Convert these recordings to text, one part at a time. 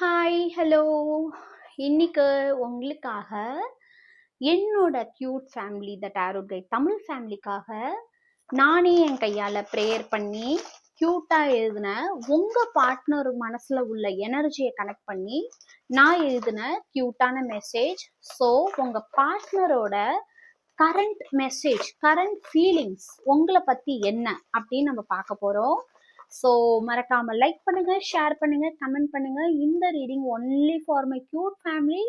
Hi, hello. இன்னைக்கு உங்களுக்காக என்னோட cute family the tarot guide Tamil ஃபேமிலிக்காக நானே என் கையால் ப்ரேயர் பண்ணி க்யூட்டாக எழுதின உங்கள் பார்ட்னர் மனசில் உள்ள எனர்ஜியை கனெக்ட் பண்ணி நான் எழுதின க்யூட்டான மெசேஜ். ஸோ உங்கள் பார்ட்னரோட கரண்ட் மெசேஜ், கரண்ட் ஃபீலிங்ஸ் உங்களை பற்றி என்ன அப்படின்னு நம்ம பார்க்க போகிறோம். ஸோ மறக்காம லைக் பண்ணுங்க, ஷேர் பண்ணுங்க, கமெண்ட் பண்ணுங்க. இந்த reading only for my cute family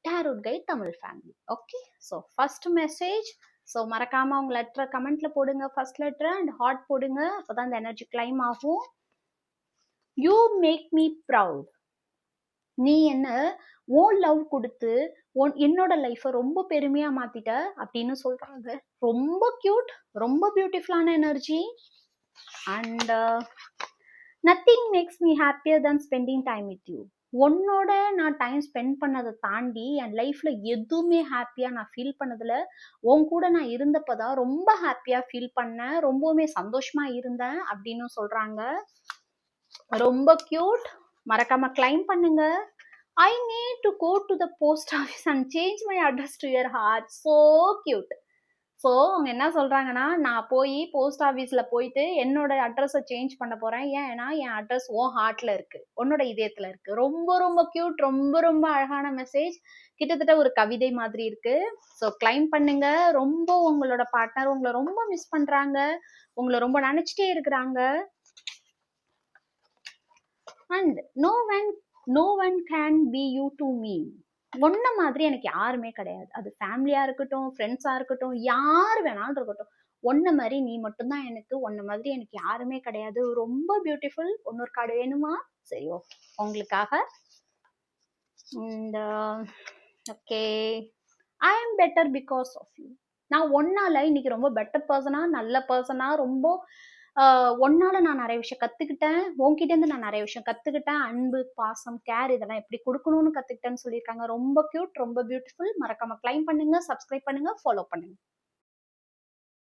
tarot guide Tamil family. Okay, so first message. So மறக்காம உங்க லெட்டரை கமெண்ட்ல போடுங்க, ஃபர்ஸ்ட் லெட்டர் அண்ட் ஹார்ட் போடுங்க, அப்போதான் இந்த எனர்ஜி கிளைம் ஆகும். You make me proud. நீ என்ன ஓன் லவ் கொடுத்து என்னோட லைஃப்பை ரொம்ப பெருமையா மாத்திட்ட அப்படின்னு சொல்றாங்க. ரொம்ப கியூட், ரொம்ப பியூட்டிஃபுல்லான energy. And nothing makes me happier than spending time with you. உன்னோட நான் டைம் ஸ்பெண்ட் பண்ணதை தாண்டி என் லைஃப்ல எதுவுமே ஹாப்பியா நான் ஃபீல் பண்ணதில்ல. உன் கூட நான் இருந்தப்பதான் ரொம்ப ஹாப்பியா ஃபீல் பண்ணேன், ரொம்பவுமே சந்தோஷமா இருந்தேன் அப்படின்னு சொல்றாங்க. ரொம்ப கியூட். மறக்காம கிளைம் பண்ணுங்க. I need to go to the post office and change my address to your heart. So cute. So அவங்க என்ன சொல்றாங்கன்னா, நான் போய் போஸ்ட் ஆஃபீஸில் போயிட்டு என்னோட அட்ரஸை சேஞ்ச் பண்ண போறேன். ஏன்னா என் அட்ரஸ் உன் ஹார்ட்ல இருக்கு, உன்னோட இதயத்துல இருக்கு. ரொம்ப ரொம்ப கியூட், ரொம்ப ரொம்ப அழகான மெசேஜ். கிட்டத்தட்ட ஒரு கவிதை மாதிரி இருக்கு. ஸோ கிளைம் பண்ணுங்க. ரொம்ப உங்களோட பார்ட்னர் உங்களை ரொம்ப மிஸ் பண்றாங்க, உங்களை ரொம்ப நினைச்சிட்டே இருக்கிறாங்க. And no one can be you to me. ஒன்ன மாதிரி எனக்கு யாருமே கிடையாது. அது ஃபேமிலியா இருக்கட்டும், ஃப்ரெண்ட்ஸா இருக்கட்டும், யார் வேணாலும் இருக்கட்டும், ஒன்ன மாதிரி நீ மட்டும்தான் எனக்கு. ஒன்ன மாதிரி எனக்கு யாருமே கிடையாது. ரொம்ப பியூட்டிஃபுல். இன்னொரு கார்டு வேணுமா? சரி, ஓகே, உங்களுக்காக. இந்த okay, I am better because of you. நான் ஒன்னால இன்னைக்கு ரொம்ப பெட்டர் பர்சனா, நல்ல பர்சனா, ரொம்ப ஒன்னால நான் நிறைய விஷயம் கத்துக்கிட்டேன். உன்கிட்ட இருந்து நான் நிறைய விஷயம் கத்துக்கிட்டேன். அன்பு, பாசம், கேர் இதெல்லாம் எப்படி கொடுக்கணும்னு கத்துக்கிட்டேன்னு சொல்லியிருக்காங்க. ரொம்ப கியூட், ரொம்ப பியூட்டிஃபுல். மறக்காம கிளைம் பண்ணுங்க, சப்ஸ்கிரைப் பண்ணுங்க, ஃபாலோ பண்ணுங்க.